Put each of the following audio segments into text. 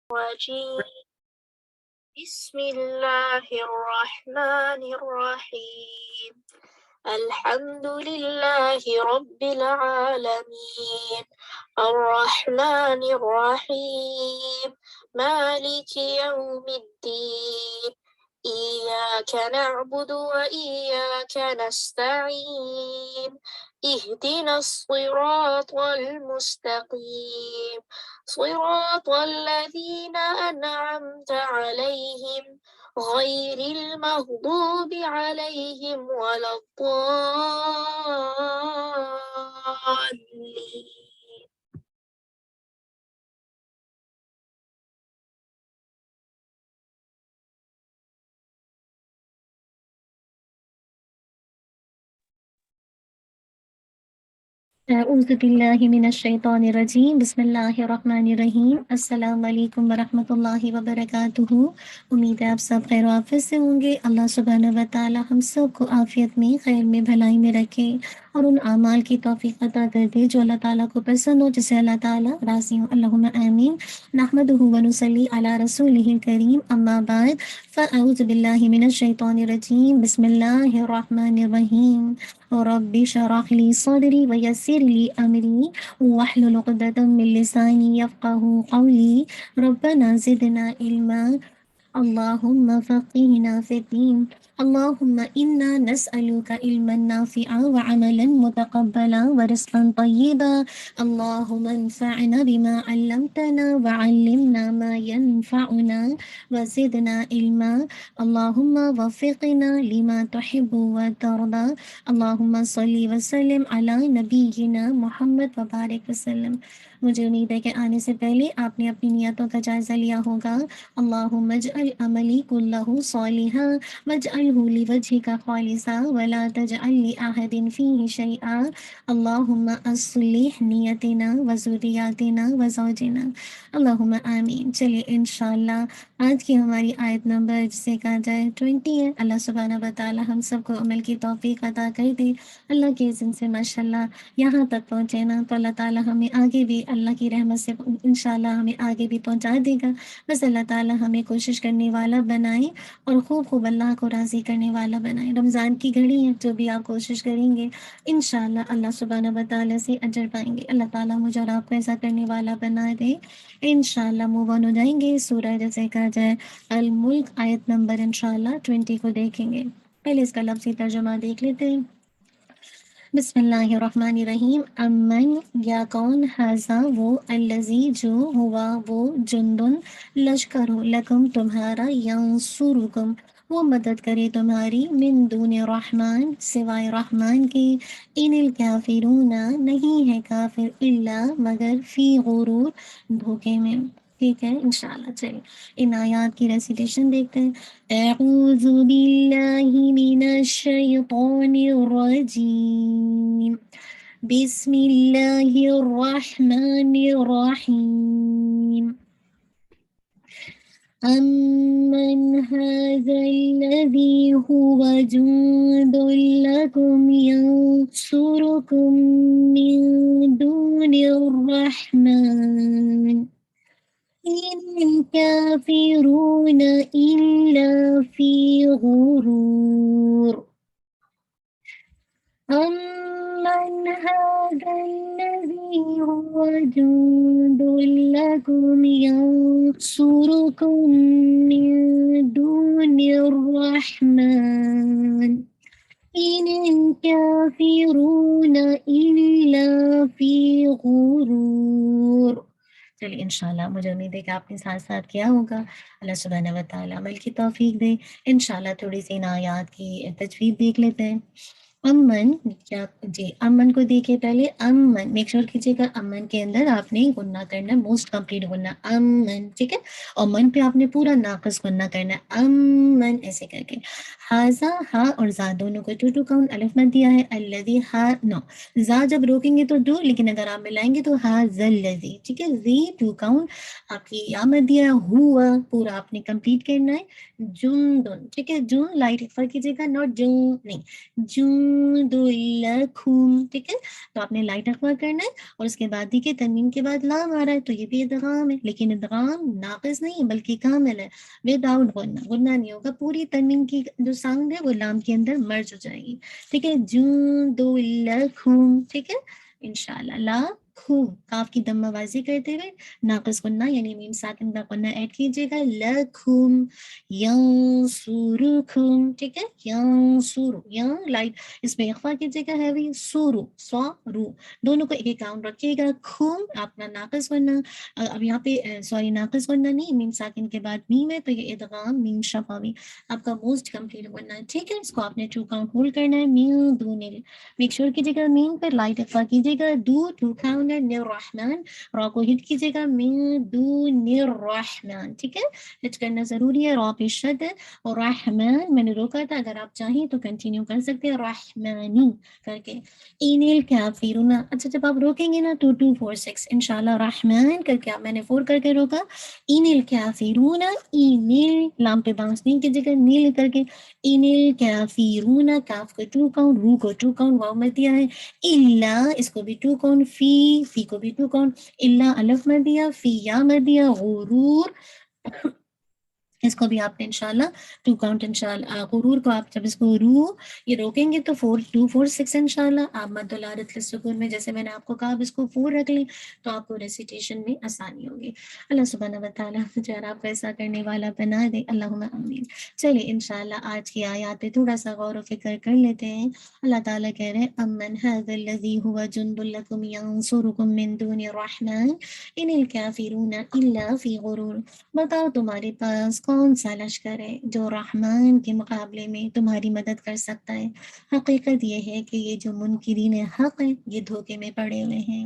الرجيم بسم الله الرحمن الرحيم الحمد لله رب العالمين الرحمن الرحيم مالك يوم الدين إياك نعبد وإياك نستعين اهدنا الصراط المستقيم صراط الذين أنعمت عليهم غير المغضوب عليهم ولا الضالين. اعوذ باللہ من الشیطان الرجیم بسم اللہ الرحمن الرحیم السلام علیکم ورحمۃ اللہ وبرکاتہ۔ امید ہے آپ سب خیر و عافیت سے ہوں گے۔ اللہ سبحانہ و تعالی ہم سب کو عافیت میں، خیر میں، بھلائی میں رکھے اور ان اعمال کی توفیق عطا کر دے جو اللہ تعالیٰ کو پسند ہو، جسے اللہ تعالیٰ راضی ہوں۔ اللہم آمین۔ نحمدہ و نصلی علی رسولہ الکریم، اما بعد فاعوذ باللہ من الشیطان الرجیم بسم اللہ الرحمن الرحیم۔ رب اشرح لي صدري ويسر لي أمري واحلل عقدة من لساني يفقهوا قولي ربنا زدنا علما اللهم فقهنا في الدين اللهم إنا نسألك علما نافعا وعملا متقبلا ورزقا طيبا اللهم انفعنا بما علمتنا وعلمنا ما ينفعنا وزدنا علما اللهم وفقنا لما تحب وترضى اللهم صل وسلم علی نبینا محمد وبارک وسلم۔ مجھے امید ہے کہ آنے سے پہلے آپ نے اپنی نیتوں کا جائزہ لیا ہوگا۔ اللہم اجعل عملی کلہ صالحا واجعلہ لوجہک خالصا ولا تجعل لأحد فیہ شیئا اللہم اصلح نیتنا وذریاتنا وزوجنا اللہم آمین۔ چلیے انشاءاللہ آج کی ہماری آیت نمبر جسے کہا جائے 20 ہے۔ اللہ سبحانہ و تعالی ہم سب کو عمل کی توفیق عطا کر دے۔ اللہ کے اذن سے ماشاءاللہ یہاں تک پہنچے نا تو اللہ تعالیٰ ہمیں آگے بھی اللہ کی رحمت سے انشاءاللہ ہمیں آگے بھی پہنچا دے گا۔ بس اللہ تعالیٰ ہمیں کوشش کرنے والا بنائے اور خوب خوب اللہ کو راضی کرنے والا بنائے۔ رمضان کی گھڑی ہے، جو بھی آپ کوشش کریں گے انشاءاللہ اللہ سبحانہ و تعالیٰ سے اجر پائیں گے۔ اللہ تعالیٰ مجھے اور آپ کو ایسا کرنے والا بنا دے۔ انشاءاللہ موو آن ہو جائیں گے۔ سورہ جیسے کہا جائے الملک آیت نمبر انشاءاللہ 20 کو دیکھیں گے۔ پہلے اس کا لفظی ترجمہ دیکھ لیتے ہیں۔ بسم اللہ الرحمن الرحیم۔ امن یا کون، ہذا وہ، الذی جو، ہوا وہ، جندن لشکر ہو، لکم تمہارا، ینصرکم وہ مدد کرے تمہاری، من دون الرحمن سوائے رحمان کے، ان الکافرون نہیں ہے کافر، الا مگر، فی غرور دھوکے میں۔ ٹھیک ہے انشاءاللہ۔ چلیے ان آیات کی ریسیٹیشن دیکھتے ہیں۔ اعوذ باللہ من الشیطان الرجیم بسم اللہ الرحمن الرحیم۔ امن هذا الذی هو جند لکم ینصرکم من دون الرحمن إن الكافرون إلا في غرور۔ أمن هذا الذي هو جند لكم ينصركم من دون الرحمن إن الكافرون إلا في غرور۔ چلیے انشاءاللہ مجھے امید ہے کہ آپ نے ساتھ ساتھ کیا ہوگا۔ اللہ سبحانہ و تعالیٰ عمل کی توفیق دے۔ انشاءاللہ تھوڑی سی ان آیات کی تجوید دیکھ لیتے ہیں۔ امن کیا جی، امن کو دیکھیے پہلے، امن میک شور کیجیے گا، امن کے اندر آپ نے گننا کرنا ہے، موسٹ کمپلیٹ گننا، امن، ٹھیک ہے، اور من پہ آپ نے پورا ناقص گننا کرنا ہے، امن ایسے کر کے۔ ہاذا ہا اور زا دونوں کو ٹو کاؤنٹ الف مت دیا ہے، الذی ہا نو، زا جب روکیں گے تو ڈو، لیکن اگر آپ ملائیں گے تو ہاذا الذی، ٹھیک ہے، زی ٹو کاؤنٹ آپ کی یا مت دیا ہے، ہوا پورا آپ نے کمپلیٹ کرنا ہے، جندن، ٹھیک ہے، جون لائٹ پر کیجیے گا، ناٹ جون نہیں، جون جند لکم، ٹھیک ہے، تو آپ نے لائٹ اخوا کرنا ہے، اور اس کے بعد دیکھیے تنوین کے بعد لام آ رہا ہے، تو یہ بھی ادغام ہے، لیکن ادغام ناقص نہیں ہے بلکہ کامل ہے، وداؤٹ غنہ، غنہ نہیں ہوگا، پوری تنوین کی جو ساؤنڈ ہے وہ لام کے اندر مرج ہو جائے گی، ٹھیک ہے، جند لکم، ٹھیک ہے، انشاءاللہ لا کھوم، کاف کی دم آوازی کرتے ہوئے ناقص غنہ یعنی میم ساکن کا غنہ ایڈ کیجیے گا، لکھم ینصرکم، ٹھیک ہے، ینصر، ین لائٹ اس میں اخفا کیجیے گا ہیوی، سورو سو رو، دونوں کو ایک ایک کاؤنٹ رکھیے گا، کھوم آپ کا ناقص غنہ، اب یہاں پہ سوری ناقص غنہ نہیں، میم ساکن کے بعد میم ہے تو یہ ادغام میم شفوی آپ کا موسٹ کمپلیٹ غنہ ہے، ٹھیک ہے، اس کو آپ نے 2 کاؤنٹ ہولڈ کرنا ہے، میم دون، میک شور کیجیے گا میم پر لائٹ اخفا کیجیے گا، دو 2 کاؤنٹ ہے، الرحمن، را کو ہٹ کیجیے گا، من دون الرحمن، ٹھیک ہے، ہٹ کرنا ضروری ہے، را پہ شد ہے، اور رحمان میں نے روکا تھا، اگر آپ چاہیں تو کنٹینیو کر سکتے ہیں رحمانی کر کے، این الکافرون، اچھا جب آپ روکیں گے نا 2 2 4 6 انشاءاللہ رحمان کر کے، آپ میں نے 4 کر کے روکا، این الکافرون، این لام پہ باؤنس نہیں کیجیے گا، نیل کر کے، این الکافرون، کاف کو 2 کاؤنٹ، رو کو 2 کاؤنٹ، واو میں دیا ہے، الا اس کو بھی 2 کاؤنٹ، فی کو بھی 2 کاؤنٹ، الا الف میں دیا، فی یا میں دیا، غرور اس کو بھی آپ نے انشاءاللہ 2 کاؤنٹ، انشاءاللہ غرور کو آپ جب اس کو رو یہ روکیں گے تو 4 2 4 6 انشاءاللہ آپ مد العارض للسکون میں، جیسے میں نے آپ کو کہا اب اس کو 4 رکھ لیں تو آپ کو ریسیٹیشن میں آسانی ہوگی، اللہ سبحانہ و تعالیٰ مجھے اور آپ کو ایسا کرنے والا بنا دے، اللہم آمین۔ چلیے انشاءاللہ آج کی آیات پہ تھوڑا سا غور و فکر کر لیتے ہیں۔ اللہ تعالیٰ کہہ رہے ہیں امن ھذا الذی ھو جند لکم ینصرکم من دون الرحمن ان الکافرون الا فی غرور، بتاؤ تمہارے پاس کون سا لشکر ہے جو رحمان کے مقابلے میں تمہاری مدد کر سکتا ہے؟ حقیقت یہ ہے کہ یہ جو منکرین حق ہیں یہ دھوکے میں پڑے ہوئے ہیں۔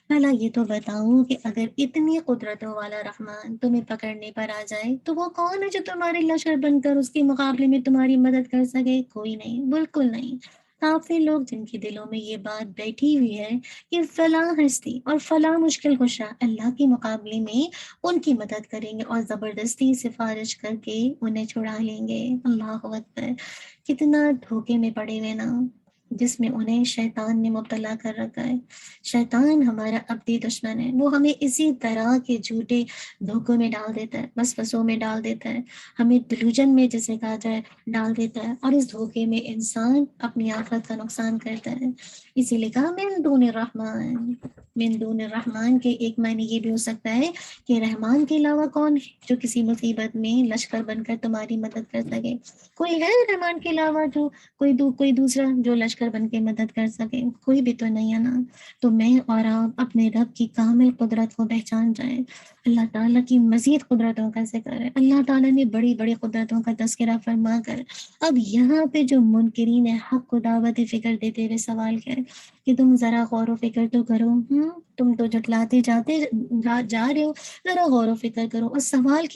پہلا یہ تو بتاؤ کہ اگر اتنی قدرتوں والا رحمان تمہیں پکڑنے پر آ جائے تو وہ کون ہے جو تمہارے لشکر بن کر اس کے مقابلے میں تمہاری مدد کر سکے؟ کوئی نہیں، بالکل نہیں۔ کافی لوگ جن کے دلوں میں یہ بات بیٹھی ہوئی ہے کہ فلاں ہستی اور فلاں مشکل کشا اللہ کے مقابلے میں ان کی مدد کریں گے اور زبردستی سفارش کر کے انہیں چھڑا لیں گے، اللہ اکبر، کتنا دھوکے میں پڑے ہوئے نا، جس میں انہیں شیطان نے مبتلا کر رکھا ہے۔ شیطان ہمارا ابدی دشمن ہے، وہ ہمیں اسی طرح کے جھوٹے دھوکوں میں ڈال دیتا ہے، وسوسوں میں ڈال دیتا ہے، ہمیں دلوجن میں جسے کہا جائے ڈال دیتا ہے، اور اس دھوکے میں انسان اپنی آخرت کا نقصان کرتا ہے۔ اسی لیے کہا من دون الرحمن، من دون الرحمن کے ایک معنی یہ بھی ہو سکتا ہے کہ رحمان کے علاوہ کون ہے جو کسی مصیبت میں لشکر بن کر تمہاری مدد کر سکے؟ کوئی ہے رحمان کے علاوہ جو کوئی دوسرا جو لشکر بن کے مدد کر سکے؟ کوئی بھی تو نہیں ہے نا۔ تو میں اور آپ اپنے رب کی کامل قدرت کو پہچان جائیں، اللہ تعالیٰ کی مزید قدرتوں کا ذکر ہے، اللہ تعالیٰ نے بڑی بڑی قدرتوں کا تذکرہ فرما کر اب یہاں پہ جو منکرین حق کو دعوت فکر دیتے ہوئے سوال کیا کہ تم ذرا غور و فکر تو کرو، تم تو جٹلاتے جا رہے ہو، ذرا غور و فکر کرو، اور سوال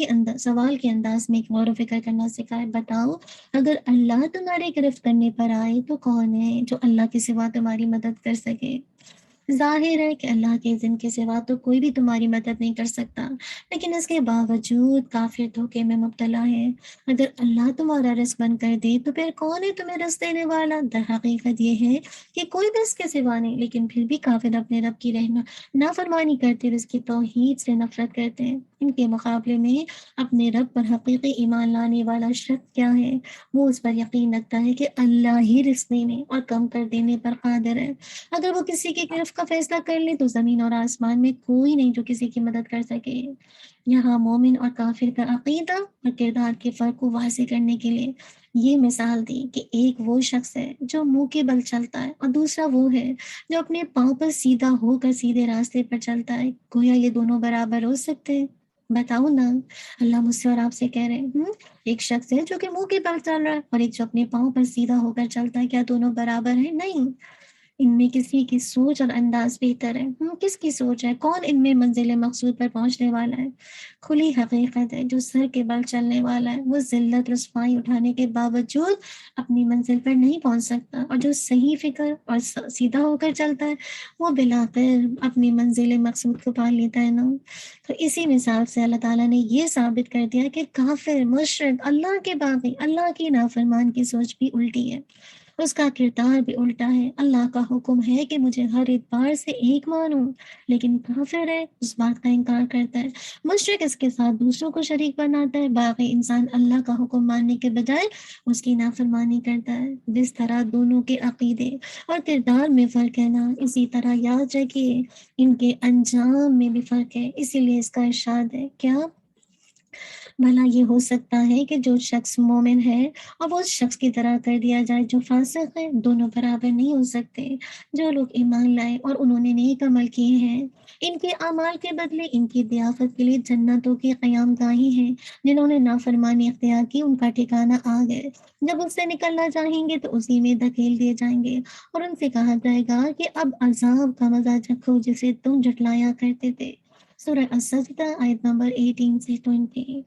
کے انداز میں غور و فکر کرنا سکھائے، بتاؤ اگر اللہ تمہارے گرفت کرنے پر آئے تو کون ہے جو اللہ کے سوا تمہاری مدد کر سکے؟ ظاہر ہے کہ اللہ کے اذن کے سوا تو کوئی بھی تمہاری مدد نہیں کر سکتا، لیکن اس کے باوجود کافر دھوکے میں مبتلا ہے۔ اگر اللہ تمہارا رزق بند کر دے تو پھر کون ہے تمہیں رزق دینے والا؟ در حقیقت یہ ہے کہ کوئی بھی اس کے سوا نہیں، لیکن پھر بھی کافر اپنے رب کی نافرمانی کرتے، اس کی توحید سے نفرت کرتے ہیں۔ ان کے مقابلے میں اپنے رب پر حقیقی ایمان لانے والا شخص کیا ہے؟ وہ اس پر یقین رکھتا ہے کہ اللہ ہی رزق دینے اور کم کر دینے پر قادر ہے۔ اگر وہ کسی کی گرفت کا فیصلہ کر لے تو زمین اور آسمان میں کوئی نہیں جو کسی کی مدد کر سکے۔ یہاں مومن اور کافر کا عقیدہ اور کردار کے فرق کو واضح کرنے کے لیے یہ مثال دی کہ ایک وہ شخص ہے جو منہ کے بل چلتا ہے اور دوسرا وہ ہے جو اپنے پاؤں پر سیدھا ہو کر سیدھے راستے پر چلتا ہے۔ گویا یہ دونوں برابر ہو سکتے ہیں؟ بتاؤ نا، اللہ مجھ سے اور آپ سے کہہ رہے ہیں ایک شخص ہے جو کہ منہ کے بل چل رہا ہے اور ایک جو اپنے پاؤں پر سیدھا ہو کر چلتا ہے، کیا دونوں برابر ہیں؟ نہیں، ان میں کسی کی سوچ اور انداز بہتر ہے۔ کس کی سوچ ہے؟ کون ان میں منزل مقصود پر پہنچنے والا ہے؟ کھلی حقیقت ہے، جو سر کے بل چلنے والا ہے وہ ذلت رسوائی اٹھانے کے باوجود اپنی منزل پر نہیں پہنچ سکتا، اور جو صحیح فکر اور سیدھا ہو کر چلتا ہے وہ بلاخر اپنی منزل مقصود کو پا لیتا ہے نا۔ تو اسی مثال سے اللہ تعالیٰ نے یہ ثابت کر دیا کہ کافر، مشرک، اللہ کے باغی، اللہ کی نافرمان کی سوچ بھی الٹی ہے۔ اس کا کردار بھی الٹا ہے۔ اللہ کا حکم ہے کہ مجھے ہر اعتبار سے ایک مانوں، لیکن کافر ہے، اس بات کا انکار کرتا ہے۔ مشرک اس کے ساتھ دوسروں کو شریک بناتا ہے۔ باقی انسان اللہ کا حکم ماننے کے بجائے اس کی نافرمانی کرتا ہے۔ جس طرح دونوں کے عقیدے اور کردار میں فرق ہے نا، اسی طرح یاد رکھیے ان کے انجام میں بھی فرق ہے۔ اسی لیے اس کا ارشاد ہے کیا بھلا یہ ہو سکتا ہے کہ جو شخص مومن ہے اور وہ اس شخص کی طرح کر دیا جائے جو فاسق ہے؟ دونوں برابر نہیں ہو سکتے۔ جو لوگ ایمان لائے اور انہوں نے نیک عمل کیے ہیں، ان کے اعمال کے بدلے ان کی ضیافت کے لیے جنتوں کی قیام گاہیں ہیں۔ جنہوں نے نافرمانی اختیار کی ان کا ٹھکانہ آ گئے، جب اس سے نکلنا چاہیں گے تو اسی میں دھکیل دیے جائیں گے، اور ان سے کہا جائے گا کہ اب عذاب کا مزہ چکھو جسے تم جھٹلایا کرتے تھے۔ سورہ السجدہ آیت نمبر 18 سے 20۔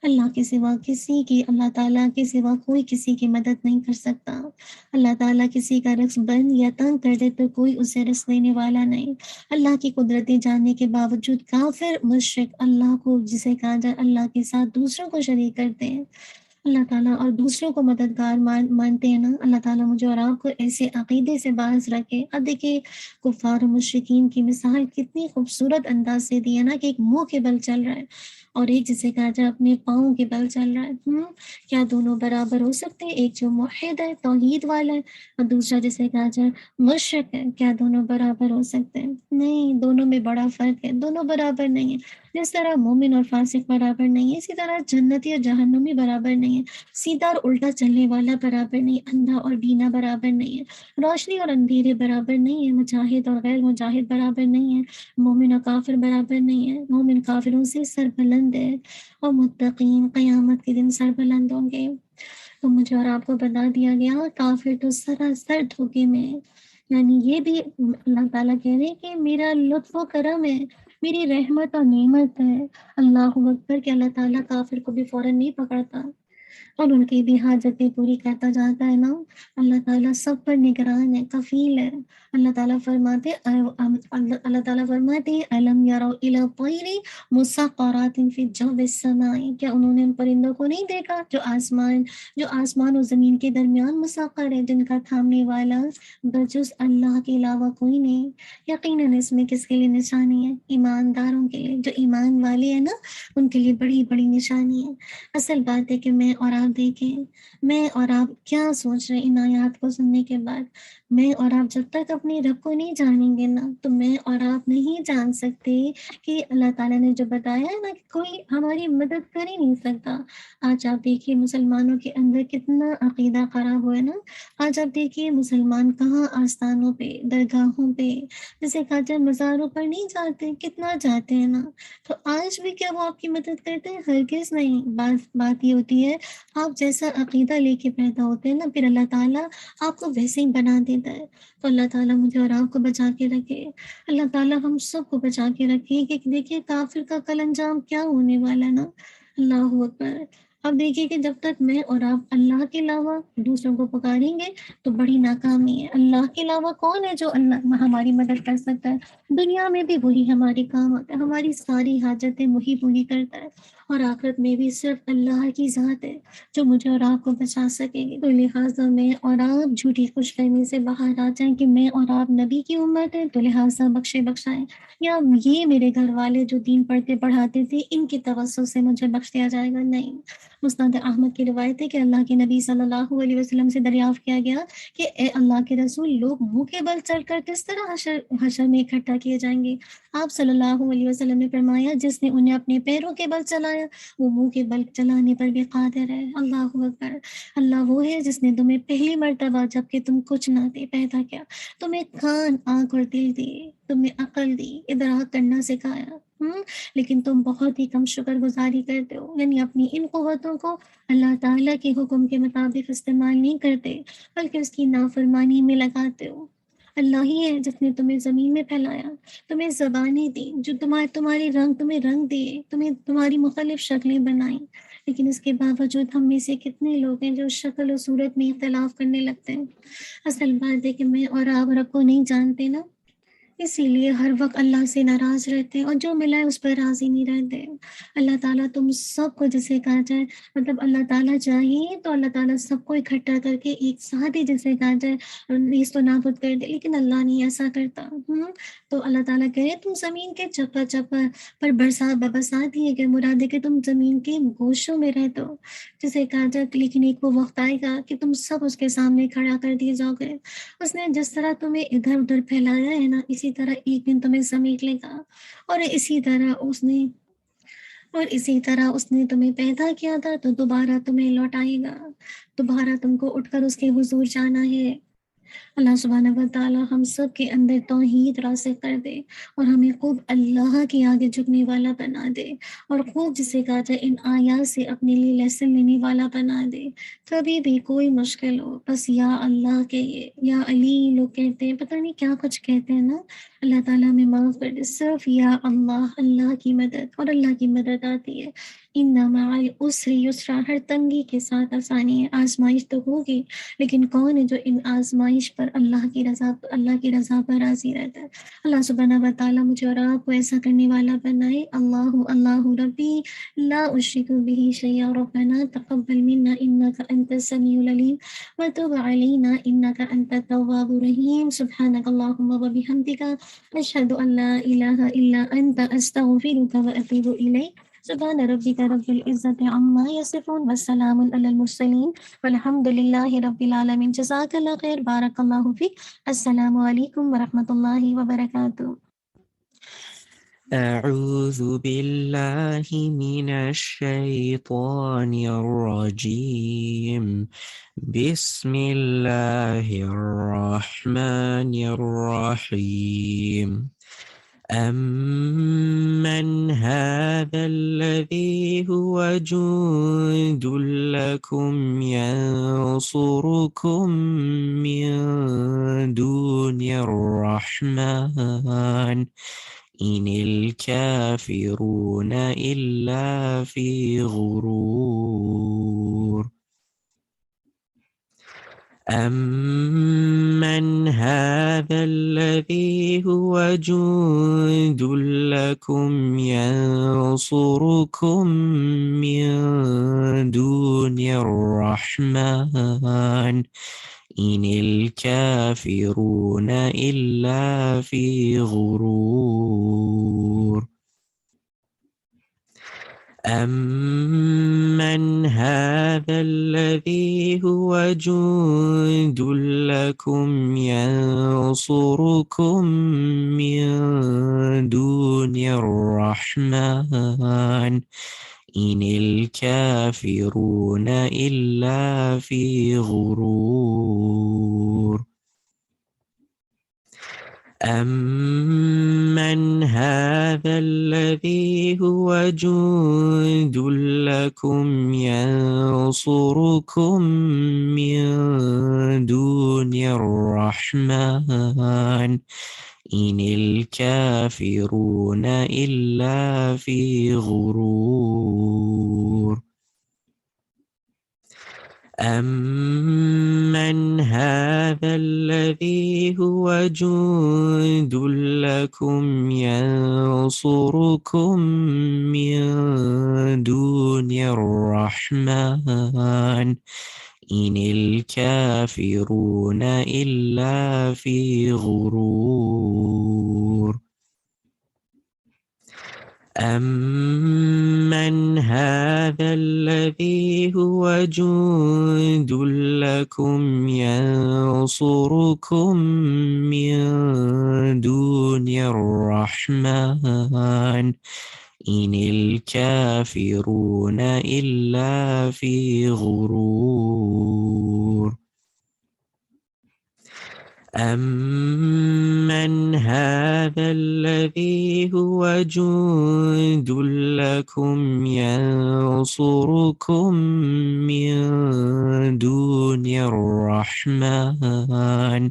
اللہ کے سوا کسی کی، اللہ تعالیٰ کے سوا کوئی کسی کی مدد نہیں کر سکتا۔ اللہ تعالیٰ کسی کا رزق بند یا تنگ کر دے تو کوئی اسے رزق دینے والا نہیں۔ اللہ کی قدرتی جاننے کے باوجود کافر مشرک اللہ کو، جسے کہا جائے اللہ کے ساتھ دوسروں کو شریک کرتے ہیں، اللہ تعالیٰ اور دوسروں کو مددگار مانتے ہیں نا۔ اللہ تعالیٰ مجھے اور آپ کو ایسے عقیدے سے باز رکھے۔ اب دیکھیے کفار و مشرکین کی مثال کتنی خوبصورت انداز سے دی ہے نا، کہ ایک منہ کے بل چل رہا ہے اور ایک جسے کہا جائے اپنے پاؤں کے بل چل رہا ہے۔ کیا دونوں برابر ہو سکتے ہیں؟ ایک جو موحد ہے، توحید والا ہے، اور دوسرا جسے کہا جائے مشرک ہے، کیا دونوں برابر ہو سکتے ہیں؟ نہیں، دونوں میں بڑا فرق ہے، دونوں برابر نہیں ہے۔ جس طرح مومن اور فاسق برابر نہیں ہے، اسی طرح جنتی اور جہنمی برابر نہیں ہے۔ سیدھا اور الٹا چلنے والا برابر نہیں ہے، اندھا اور بینا برابر نہیں ہے، روشنی اور اندھیرے برابر نہیں ہے، مجاہد اور غیر مجاہد برابر نہیں ہے، مومن اور کافر برابر نہیں ہے۔ مومن کافروں سے سربلند ہے اور متقین قیامت کے دن سربلند ہوں گے۔ تو مجھے اور آپ کو بتا دیا گیا کافر تو سراسر دھوکے میں ہے۔ یعنی یہ بھی اللہ تعالیٰ کہہ رہے ہیں کہ میرا لطف و کرم ہے، میری رحمت اور نعمت ہے۔ اللہ اکبر کہ اللہ تعالیٰ کافر کو بھی فوراً نہیں پکڑتا اور ان کی بھی حاجتیں پوری کرتا جاتا ہے نا۔ اللہ تعالیٰ سب پر نگران ہے، کفیل ہے۔ اللہ تعالیٰ فرماتے ہیں الم یروا الی الطیر مسخرات فی الجو السماء، کیا انہوں نے ان پرندوں کو نہیں دیکھا جو آسمان و زمین کے درمیان مسخر ہے، جن کا تھامنے والا بجز اللہ کے علاوہ کوئی نہیں۔ یقیناً اس میں کس کے لیے نشانی ہے؟ ایمانداروں کے لیے، جو ایمان والے ہیں نا، ان کے لیے بڑی بڑی نشانی ہے۔ اصل بات ہے کہ میں اور آپ دیکھیں، میں اور آپ کیا سوچ رہے ہیں ان آیات کو سننے کے بعد۔ میں اور آپ جب تک اپنے رب کو نہیں جانیں گے نا، تو میں اور آپ نہیں جان سکتے کہ اللہ تعالیٰ نے جو بتایا ہے نا کہ کوئی ہماری مدد کر ہی نہیں سکتا۔ آج آپ دیکھیے مسلمانوں کے اندر کتنا عقیدہ خراب ہوا ہے نا۔ آج آپ دیکھیے مسلمان کہاں آستانوں پہ، درگاہوں پہ، جیسے کہا جائے مزاروں پر نہیں جاتے، کتنا جاتے ہیں نا۔ تو آج بھی کیا وہ آپ کی مدد کرتے ہیں؟ ہرگز نہیں۔ بات یہ ہوتی ہے آپ جیسا عقیدہ لے کے پیدا ہوتے ہیں نا، پھر اللہ تعالیٰ آپ کو ویسے ہی بنا دیتا ہے۔ تو اللہ تعالیٰ مجھے اور آپ کو بچا کے رکھے، اللہ تعالیٰ ہم سب کو بچا کے رکھے کہ دیکھیے کافر کا کل انجام کیا ہونے والا ہے نا۔ اللہ اکبر۔ اب دیکھیے کہ جب تک میں اور آپ اللہ کے علاوہ دوسروں کو پکاریں گے تو بڑی ناکامی ہے۔ اللہ کے علاوہ کون ہے جو اللہ ہماری مدد کر سکتا ہے؟ دنیا میں بھی وہی ہمارے کام آتا ہے، ہماری ساری حاجتیں وہی پوری کرتا ہے، اور آخرت میں بھی صرف اللہ کی ذات ہے جو مجھے اور آپ کو بچا سکے گی۔ تو لہٰذا میں اور آپ جھوٹی خوش فہمی سے باہر آ جائیں کہ میں اور آپ نبی کی امت ہے، تو لہٰذا بخشائیں، یا یہ میرے گھر والے جو دین پڑھتے پڑھاتے تھے ان کی توسط سے مجھے بخش دیا جائے گا، نہیں۔ مسند احمد کی روایت ہے کہ اللہ کے نبی صلی اللہ علیہ وسلم سے دریافت کیا گیا کہ اے اللہ کے رسول، لوگ منہ کے بل چل کر کس طرح حشر میں اکٹھا کیے جائیں گے؟ آپ صلی اللہ علیہ وسلم نے فرمایا جس نے انہیں اپنے پیروں کے بل چلایا وہ منہ کے بل چلانے پر بھی قادر ہے۔ اللہ اکبر۔ اللہ وہ ہے جس نے تمہیں پہلی مرتبہ جب کہ تم کچھ نہ تھے پیدا کیا، تمہیں کان، آنکھ اور دل دیے، تمہیں عقل دی، ادراک کرنا سکھایا، لیکن تم بہت ہی کم شکر گزاری کرتے ہو، یعنی اپنی ان قوتوں کو اللہ تعالیٰ کے حکم کے مطابق استعمال نہیں کرتے بلکہ اس کی نافرمانی میں لگاتے ہو۔ اللہ ہی ہے جس نے تمہیں زمین میں پھیلایا، تمہیں زبانیں دی، جو تمہیں رنگ دیے، تمہیں تمہاری مختلف شکلیں بنائیں، لیکن اس کے باوجود ہم میں سے کتنے لوگ ہیں جو شکل و صورت میں اختلاف کرنے لگتے ہیں۔ اصل بات ہے کہ میں اور آپ رب کو نہیں جانتے نا، اسی لیے ہر وقت اللہ سے ناراض رہتے ہیں اور جو ملا ہے اس پر راضی نہیں رہتے۔ اللہ تعالیٰ تم سب کو جسے کہا جائے، مطلب اللہ تعالیٰ چاہیے تو اللہ تعالیٰ سب کو اکٹھا کر کے ایک ساتھ ہی جسے کہا جائے نیز تو نابود کر دے، لیکن اللہ نہیں ایسا کرتا۔ تو اللہ تعالیٰ کہے تم زمین کے چپا چپا پر برسات ہی ہے کہ مراد ہے کہ تم زمین کے گوشوں میں رہتے ہو، جسے کہا جائے، لیکن ایک وہ وقت آئے گا کہ تم سب اس کے سامنے کھڑا کر دیے جاؤ گے۔ اس نے جس طرح تمہیں ادھر ادھر پھیلایا ہے نا، اسی طرح ایک دن تمہیں سمیٹ لے گا، اور اسی طرح اس نے تمہیں پیدا کیا تھا تو دوبارہ تمہیں لوٹائے گا، دوبارہ تم کو اٹھ کر اس کے حضور جانا ہے۔ اللہ سبحانہ و تعالی ہم سب کے اندر توحید راسخ کر دے اور ہمیں خوب اللہ کے آگے جھکنے والا بنا دے، اور خوب جسے کہا جائے ان آیات سے اپنے لیے لیسن لینے والا بنا دے۔ کبھی بھی کوئی مشکل ہو بس یا اللہ کہیے، یا علی لوگ کہتے ہیں، پتہ نہیں کیا کچھ کہتے ہیں نا، اللہ تعالیٰ ہمیں معاف کر دے، صرف یا اللہ، اللہ کی مدد، اور اللہ کی مدد آتی ہے ان مع العسر یسرا، ہر تنگی کے ساتھ آسانی ہے۔ آزمائش تو ہوگی، لیکن کون ہے جو ان آزمائش پر اللہ کی رضا پر راضی رہتا ہے؟ اللہ سبحانہ و تعالیٰ مجھے اور آپ کو ایسا کرنے والا بنائے۔ اللہ ربی لا اشرک به شیئا، ربنا تقبل منا انک انت السمیع العلیم وتب علینا انک انت التواب الرحیم۔ سبحانک اللہم وبحمدک، اشہد ان لا الہ الا انت، استغفرک واتوب الیک۔ سبحان ربک رب العزت عما یصفون وسلام علی المرسلین والحمد للہ رب العالمین۔ جزاک اللہ خیر، بارک اللہ فیک۔ السلام علیکم ورحمۃ اللہ وبرکاتہ۔ أعوذ بالله من الشيطان الرجيم. بسم الله الرحمن الرحيم. أمن هذا الذي هو جند لكم ينصركم من دون الرحمن إن الكافرون إلا في غرور. أمن هذا الذي هو جند لكم ينصركم من دون الرحمن إن الكافرون إلا في غرور. أمن هذا الذي هو جند لكم ينصركم من دون الرحمن إن الكافرون إلا في غرور. أمن هذا الذي هو جند لكم ينصركم من دون الرحمن إن الكافرون إلا في غرور. أمن هذا الذي هو جند لكم ينصركم من دون الرحمن إن الكافرون إلا في غرور. أمن هذا الذي هو جند لكم ينصركم من دون الرحمن إن الكافرون إلا في غرور. أمن هذا الذي هو جند لكم ينصركم من دون الرحمن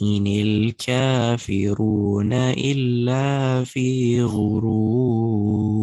إن الكافرون إلا في غرور.